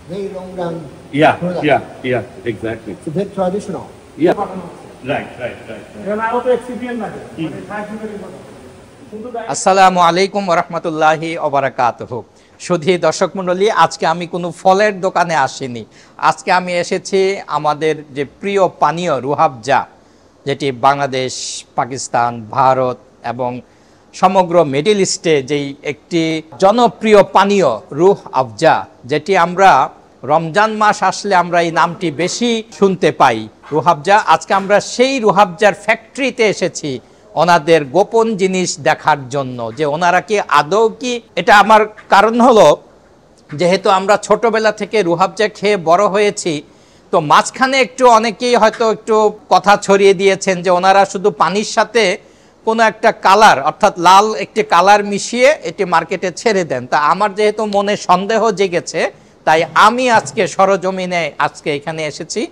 very long run product. Yeah, exactly. It's a bit traditional. Yeah, right. আসসালামু আলাইকুম ওয়া রাহমাতুল্লাহি ওয়া বারাকাতুহু। সুধী দর্শক মণ্ডলী, আজকে আমি কোনো ফলের দোকানে আসিনি। আজকে আমি এসেছি আমাদের যে প্রিয় পানীয় রুহাবজা, যেটি বাংলাদেশ, পাকিস্তান, ভারত এবং সমগ্র মিডল ইস্টে যেই একটি জনপ্রিয় পানীয় রুহ আফজা, যেটি আমরা রমজান মাস আসলে আমরা এই নামটি বেশি শুনতে পাই, রুহাবজা। আজকে আমরা সেই রুহাবজার ফ্যাক্টরিতে এসেছি ওনাদের গোপন জিনিস দেখার জন্য, যে ওনারা কি আদৌ কি এটা। আমার কারণ হলো, যেহেতু আমরা ছোটবেলা থেকে রুহাবজা খেয়ে বড় হয়েছি, তো মাঝখানে একটু অনেকেই হয়তো একটু কথা ছড়িয়ে দিয়েছেন যে ওনারা শুধু পানির সাথে কোনো একটা কালার, অর্থাৎ লাল একটি কালার মিশিয়ে এটি মার্কেটে ছেড়ে দেন। তা আমার যেহেতু মনে সন্দেহ জেগেছে, তাই আমি আজকে সরজমিনে আজকে এখানে এসেছি।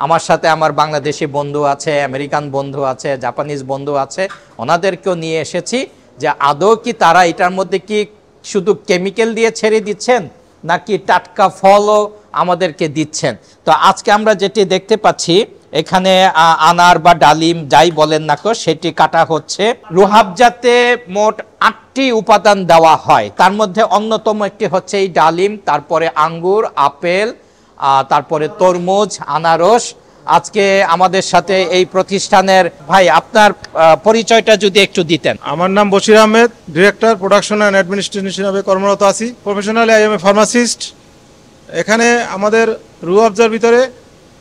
আমার সাথে আমার বাংলাদেশি বন্ধু আছে, আমেরিকান বন্ধু আছে, জাপানিজ বন্ধু আছে, ওনাদেরকেও নিয়ে এসেছি যে আদৌ কি তারা এটার মধ্যে কি শুধু কেমিক্যাল দিয়ে ছেড়ে দিচ্ছেন নাকি টাটকা ফলও আমাদেরকে দিচ্ছেন। তো আজকে আমরা যেটি দেখতে পাচ্ছি, এখানে আনার বা ডালিম যাই বলেন না কো, সেটি কাটা হচ্ছে। রুহাবজাতে মোট 8টি উপাদান দেওয়া হয়, তার মধ্যে অন্যতম একটি হচ্ছে এই ডালিম, তারপরে আঙ্গুর, আপেল, তারপরে তরমুজ, আনারস। আজকে আমাদের সাথে এই প্রতিষ্ঠানের ভাই, আপনার পরিচয়টা যদি একটু দিতেন। আমার নাম Bashir Ahmed, director production and administration হিসাবে কর্মরত আছি। Professionally I M A pharmacist. এখানে আমাদের রুহাবজার ভিতরে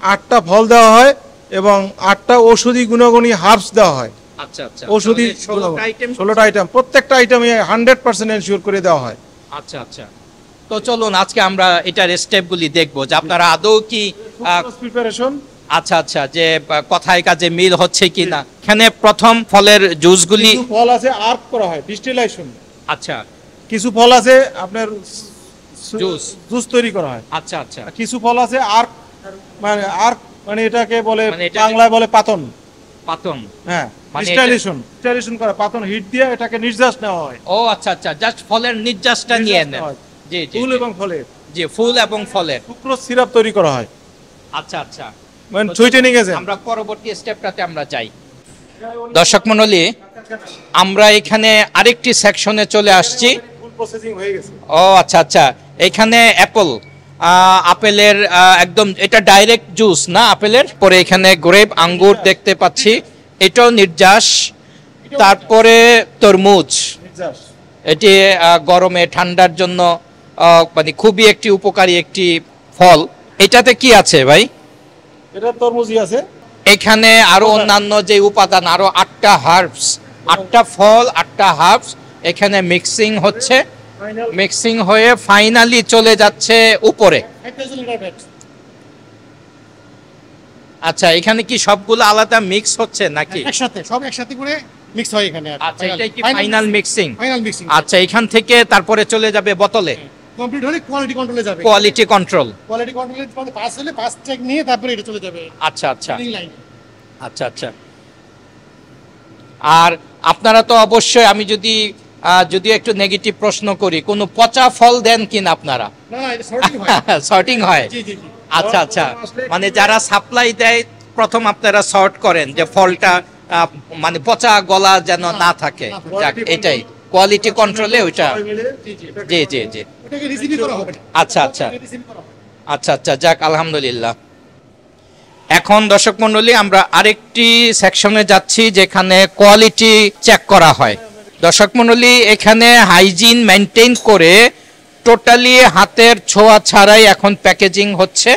8টা ফল দেওয়া হয় এবং 8টা ঔষধি গুণাগুণী হার্বস দেওয়া হয়। আচ্ছা আচ্ছা, ঔষধি 16টা আইটেম, প্রত্যেকটা আইটেমে 100% এনশিওর করে দেওয়া হয়। আচ্ছা আচ্ছা, তো চলুন আজকে আমরা এটার স্টেপগুলি দেখবো যে আপনারা আদৌ কি প্রিপারেশন, আচ্ছা আচ্ছা, যে কথায় কাজে মিল হচ্ছে কি না। এখানে প্রথম ফলের জুসগুলি, কিছু ফল আছে আর্ক করা হয়, ডিস্টিলেশন। আচ্ছা, কিছু ফল আছে আপনার জুস তৈরি করা হয়। আচ্ছা আচ্ছা, কিছু ফল আছে আর্ক মানে এটাকে বলে মানে বাংলায় বলে পাতন। পাতন, হ্যাঁ, মানে ডিস্টিলেশন করা, পাতন হিট দিয়ে এটাকে নির্যাস নেওয়া হয়। ও আচ্ছা আচ্ছা, জাস্ট ফলের নির্যাসটা নিয়ে নেন। জি জি, ফুল এবং ফলের, জি, ফুল এবং ফলের সুক্রোজ সিরাপ তৈরি করা হয়। আচ্ছা আচ্ছা, মানে সুইটেনিং এজেন্ট। আমরা পরবর্তী স্টেপটাতে আমরা যাই। দর্শক মণ্ডলী, আমরা এখানে আরেকটি সেকশনে চলে আসছি। ফুল প্রসেসিং হয়ে গেছে। ও আচ্ছা আচ্ছা, এখানে আপেলের একদম এটা ডাইরেক্ট জুস না আপেলের। পরে এখানে গ্রেপ, আঙ্গুর দেখতে পাচ্ছি, এটাও নির্যাস। তারপরে তরমুজ, এটি গরমে ঠান্ডার জন্য মানে খুবই একটি উপকারী একটি ফল। এটাতে কি আছে ভাই? এটা তরমুজই আছে। এখানে আরো অন্যান্য যে উপাদান, আরো 8টা হার্বস, 8টা ফল, 8টা হার্বস এখানে মিক্সিং হচ্ছে। মিক্সিং হয়ে ফাইনালি চলে যাচ্ছে উপরে। আচ্ছা, এখানে কি সবগুলো আলাদা মিক্স হচ্ছে নাকি একসাথে? সব একসাথে করে মিক্স হয় এখানে। আচ্ছা, এটাই কি ফাইনাল মিক্সিং? Final mixing. আচ্ছা, এখান থেকে তারপরে চলে যাবে বোতলে, কমপ্লিট হলে কোয়ালিটি কন্ট্রোলে যাবে। কোয়ালিটি কন্ট্রোল, কোয়ালিটি কন্ট্রোলে পাস হলে পাস চেক নিয়ে তারপরে এটা চলে যাবে। আচ্ছা আচ্ছা লাইনে। আচ্ছা আচ্ছা। আর আপনারা তো অবশ্যই, আমি যদি একটু নেগেটিভ প্রশ্ন করি, কোনো পচা ফল দেন কিনা আপনারা? না না, এটা সর্টিং হয়। সর্টিং হয়? জি জি জি। আচ্ছা আচ্ছা, মানে যারা সাপ্লাই দেয় প্রথম আপনারা সর্ট করেন যে ফলটা মানে পচা গলা যেন না থাকে। যাক, এটাই কোয়ালিটি কন্ট্রোলে ওইটা। জি জি জি, ওটাকে রিসিভ করা হবে। আচ্ছা আচ্ছা আচ্ছা আচ্ছা, যাক আলহামদুলিল্লাহ। এখন দর্শক মণ্ডলী, আমরা আরেকটি সেকশনে যাচ্ছি যেখানে কোয়ালিটি চেক করা হয়। দর্শক মণ্ডলী, এখানে হাইজিন মেনটেন করে টোটালি হাতের ছোঁয়া ছাড়াই এখন প্যাকেজিং হচ্ছে।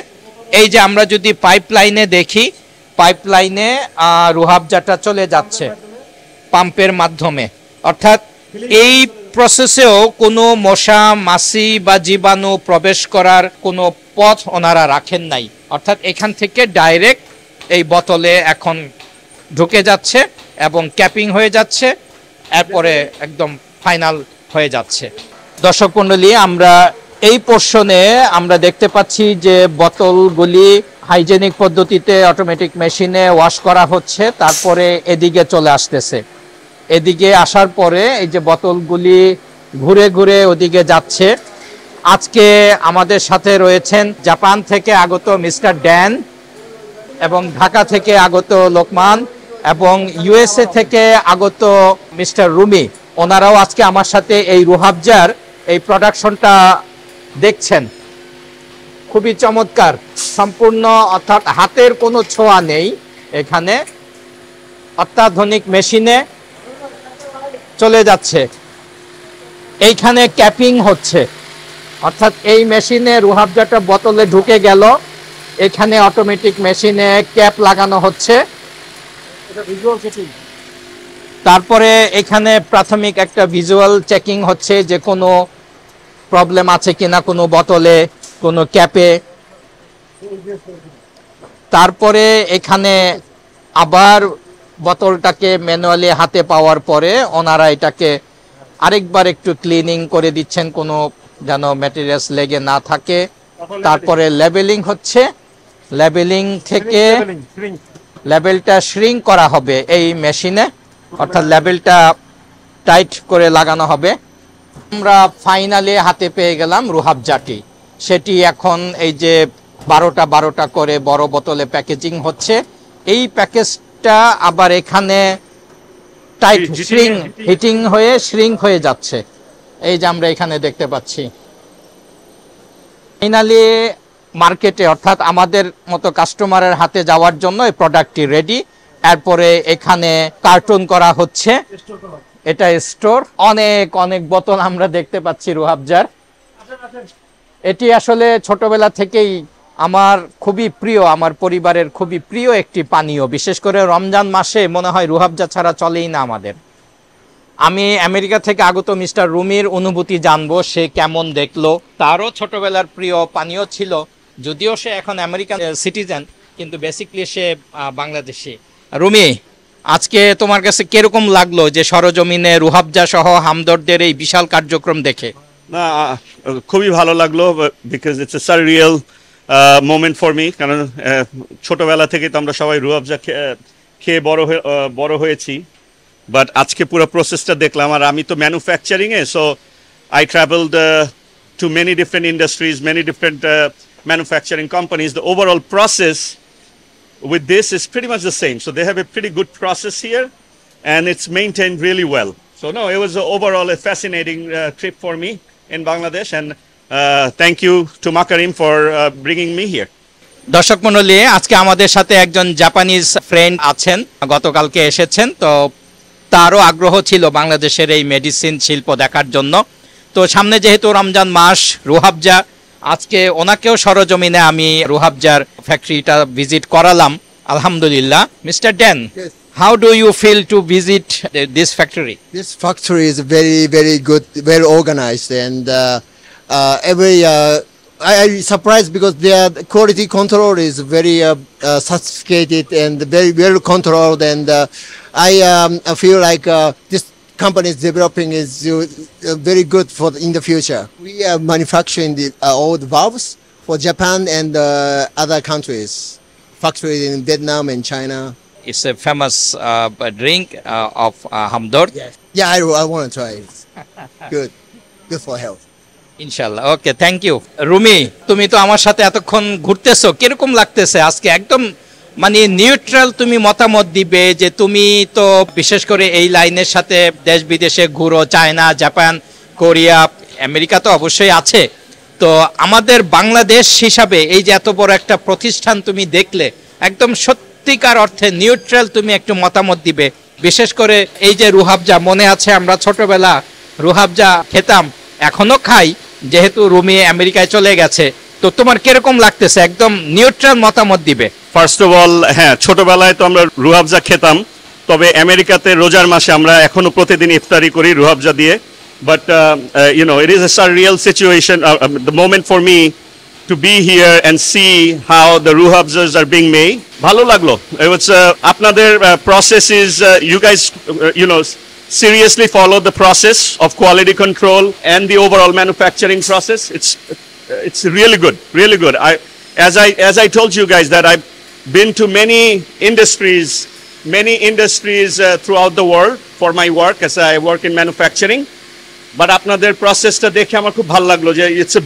এই যে আমরা যদি পাইপলাইনে দেখি, পাইপলাইনে রুহাবজাটা চলে যাচ্ছে পাম্পের মাধ্যমে। অর্থাৎ এই প্রসেসেও কোনো মশা, মাছি বা জীবাণু প্রবেশ করার কোনো পথ ওনারা রাখেন নাই। অর্থাৎ এখান থেকে ডাইরেক্ট এই বোতলে এখন ঢুকে যাচ্ছে এবং ক্যাপিং হয়ে যাচ্ছে, এরপরে একদম ফাইনাল হয়ে যাচ্ছে। দর্শক মণ্ডলী, আমরা এই পোর্শনে আমরা দেখতে পাচ্ছি যে বোতলগুলি হাইজেনিক পদ্ধতিতে অটোমেটিক মেশিনে ওয়াশ করা হচ্ছে, তারপরে এদিকে চলে আসতেছে। এদিকে আসার পরে এই যে বোতলগুলি ঘুরে ঘুরে ওদিকে যাচ্ছে। আজকে আমাদের সাথে রয়েছেন জাপান থেকে আগত মিস্টার ড্যান এবং ঢাকা থেকে আগত লোকমান এবং ইউএসএ থেকে আগত মিস্টার রুমি। ওনারাও আজকে আমার সাথে এই রুহাবজার এই প্রোডাকশনটা দেখছেন। খুবই চমৎকার, সম্পূর্ণ, অর্থাৎ হাতের কোনো ছোঁয়া নেই এখানে, অত্যাধুনিক মেশিনে চলে যাচ্ছে। এইখানে ক্যাপিং হচ্ছে, অর্থাৎ এই মেশিনে রুহাবজাটা বোতলে ঢুকে গেল, এখানে অটোমেটিক মেশিনে ক্যাপ লাগানো হচ্ছে। তারপরে এখানে প্রাথমিক একটা ভিজুয়াল চেকিং হচ্ছে যে কোনো প্রবলেম আছে কিনা কোনো বোতলে, কোনো ক্যাপে। তারপরে এখানে আবার বোতলটাকে ম্যানুয়ালি হাতে পাওয়ার পরে ওনারা এটাকে আরেকবার একটু ক্লিনিং করে দিচ্ছেন, কোনো যেন ম্যাটেরিয়ালস লেগে না থাকে। তারপরে লেবেলিং হচ্ছে, লেবেলিং থেকে লেবেলটা শ্রিঙ্ক করা হবে এই মেশিনে, অর্থাৎ লেবেলটা টাইট করে লাগানো হবে। আমরা ফাইনালি হাতে পেয়ে গেলাম রুহাবজাটি। সেটি এখন এই যে 12টা করে বড় বোতলে প্যাকেজিং হচ্ছে। এই প্যাকেজটা আবার এখানে টাইট হিটিং হয়ে শ্রিঙ্ক হয়ে যাচ্ছে, এই যে আমরা এখানে দেখতে পাচ্ছি। ফাইনালি মার্কেটে, অর্থাৎ আমাদের মতো কাস্টমারের হাতে যাওয়ার জন্য এই প্রোডাক্টটি রেডি। এরপরে এখানে কার্টুন করা হচ্ছে, এটা স্টোর। অনেক অনেক বোতল আমরা দেখতে পাচ্ছি রুহাবজার। এটি আসলে ছোটবেলা থেকেই আমার খুবই প্রিয়, আমার পরিবারের খুবই প্রিয় একটি পানীয়। বিশেষ করে রমজান মাসে মনে হয় রুহাবজা ছাড়া চলেই না আমাদের। আমি আমেরিকা থেকে আগত মিস্টার রুমির অনুভূতি জানবো, সে কেমন দেখলো। তারও ছোটবেলার প্রিয় পানীয় ছিল, যদিও সে এখন আমেরিকান সিটিজেন, কিন্তু বেসিকলি সে বাংলাদেশি। রুমি, আজকে তোমার কাছে কিরকম লাগলো যে সরজমিনে রুহাবজা সহ হামদর্দের এই বিশাল কার্যক্রম দেখে? না, খুবই ভালো লাগলো, because it's a surreal moment for me. কারণ ছোটবেলা থেকে তো আমরা সবাই রুহাবজা খেয়ে বড় হয়েছি, বাট আজকে পুরো প্রসেসটা দেখলাম। আর আমি তো ম্যানুফ্যাকচারিংয়ে, so I travelled to many different industries, many different manufacturing companies. The overall process with this is pretty much the same. So they have a pretty good process here, and it's maintained really well. So no, it was overall a fascinating trip for me in Bangladesh, and thank you to Makarim for bringing me here. দর্শক মণ্ডলী, আজকে আমাদের সাথে একজন Japanese friend আছেন, গতকালকে এসেছেন। তো তারও আগ্রহ ছিল বাংলাদেশের এই মেডিসিন শিল্প দেখার জন্য। তো সামনে যেহেতু রমজান মাস, রুহাবজা, আজকে ওনাকেও সরজমিনে আমি রুহাবজার ফ্যাক্টরিটা ভিজিট করালাম, আলহামদুলিল্লাহ। Mister Dan, how do you feel to visit this factory? This factory is very, very good, very organized, and I'm surprised because their quality control is very sophisticated and very well controlled, and I feel like this company is developing is very good for in the future. We are manufacturing all the valves for Japan and other countries, factories in Vietnam and China. It's a famous drink of Hamdard. Yes. Yeah, I want to try it. Good for health. ইনশাল্লাহ, ওকে, thank you. Rumi, তুমি তো আমার সাথে এতক্ষণ ঘুরতেছো, কিরকম লাগতেছে আজকে? একদম মানে নিউট্রাল তুমি মতামত দিবে, যে তুমি তো বিশেষ করে এই লাইনের সাথে দেশ বিদেশে ঘুরো, চায়না, জাপান, কোরিয়া, আমেরিকা তো অবশ্যই আছে। তো আমাদের বাংলাদেশ হিসাবে এই যে এত বড় একটা প্রতিষ্ঠান তুমি দেখলে, একদম সত্যিকার অর্থে নিউট্রাল তুমি একটু মতামত দিবে। বিশেষ করে এই যে রুহাবজা, মনে আছে আমরা ছোটবেলা রুহাবজা খেতাম, এখনো খাই, যেহেতু রুমি আমেরিকায় চলে গেছে। তো তোমার কিরকম লাগতেছে? একদম নিউট্রাল মতামত দিবে। ফার্স্ট অফ অল, হ্যাঁ, ছোটবেলায় তো আমরা রুহাবজা খেতাম, তবে আমেরিকাতে রোজার মাসে আমরা এখনো প্রতিদিন ইফতারি করি রুহাবজা দিয়ে। But you know, it is a surreal situation, the moment for me to be here and see how the ruhabzas are being made. ভালো লাগলো। It was আপনাদের process is you guys you know seriously follow the process of quality control and the overall manufacturing process. It's really good, really good. As I told you guys that I've been to many industries throughout the world for my work, as I work in manufacturing. But আপনাদের প্রসেসটা দেখে আমার খুব ভালো লাগলো যে it's a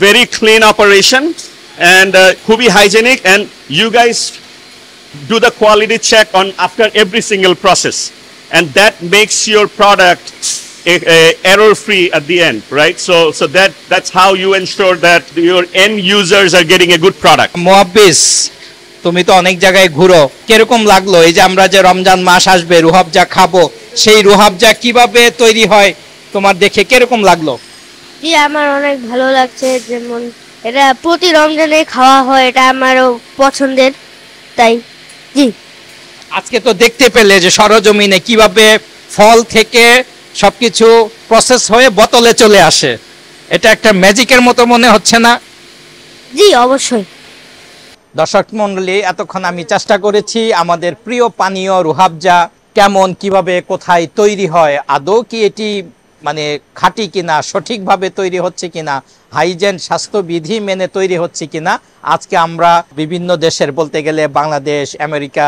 very clean operation and খুবই hygienic and you guys do the quality check on after every single process, and that makes your product error free at the end, right? So that's how you ensure that your end users are getting a good product. মুহাব্বিস, তুমি তো অনেক জায়গায় ঘুরো, কিরকম লাগলো এই যে আমরা যে রমজান মাস আসবে রুহাবজা খাবো, সেই রুহাবজা কিভাবে তৈরি হয় তোমার দেখে কিরকম লাগলো? জি, আমার অনেক ভালো লাগছে। যেমন এটা প্রতি রমজানে খাওয়া হয়, এটা আমারও পছন্দের, তাই জি। আজকে তো দেখতে পেলে যে সরজমিনে কিভাবে ফল থেকে সবকিছু প্রসেস হয়ে বোতলে চলে আসে, এটা একটা ম্যাজিকের মতো মনে হচ্ছে না? জি অবশ্যই। দর্শক মণ্ডলী, এতক্ষণ আমি চেষ্টা করেছি আমাদের প্রিয় পানীয় রুহাবজা কেমন, কিভাবে, কোথায় তৈরি হয়, আদৌ কি এটি মানে খাঁটি কিনা, সঠিকভাবে তৈরি হচ্ছে কিনা, হাইজেন স্বাস্থ্যবিধি মেনে তৈরি হচ্ছে কিনা। আজকে আমরা বিভিন্ন দেশের, বলতে গেলে বাংলাদেশ, আমেরিকা,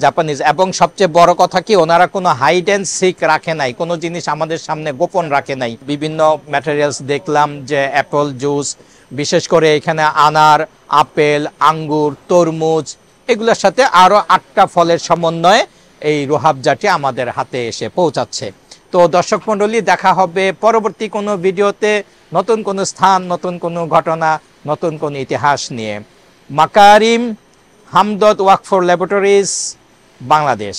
জাপানিজ, এবং সবচেয়ে বড় কথা কি, ওনারা কোনো হাইড অ্যান্ড সিক রাখে নাই, কোনো জিনিস আমাদের সামনে গোপন রাখে নাই। বিভিন্ন ম্যাটেরিয়ালস দেখলাম, যে অ্যাপল জুস, বিশেষ করে এখানে আনার, আপেল, আঙ্গুর, তরমুজ, এগুলোর সাথে আরও 8টা ফলের সমন্বয়ে এই রুহাবজাটি আমাদের হাতে এসে পৌঁছাচ্ছে। তো দর্শক মণ্ডলী, দেখা হবে পরবর্তী কোনো ভিডিওতে, নতুন কোনো স্থান, নতুন কোনো ঘটনা, নতুন কোনো ইতিহাস নিয়ে। মাকারিম হামদত ওয়াকফ ল্যাবরেটরিজ, বাংলাদেশ।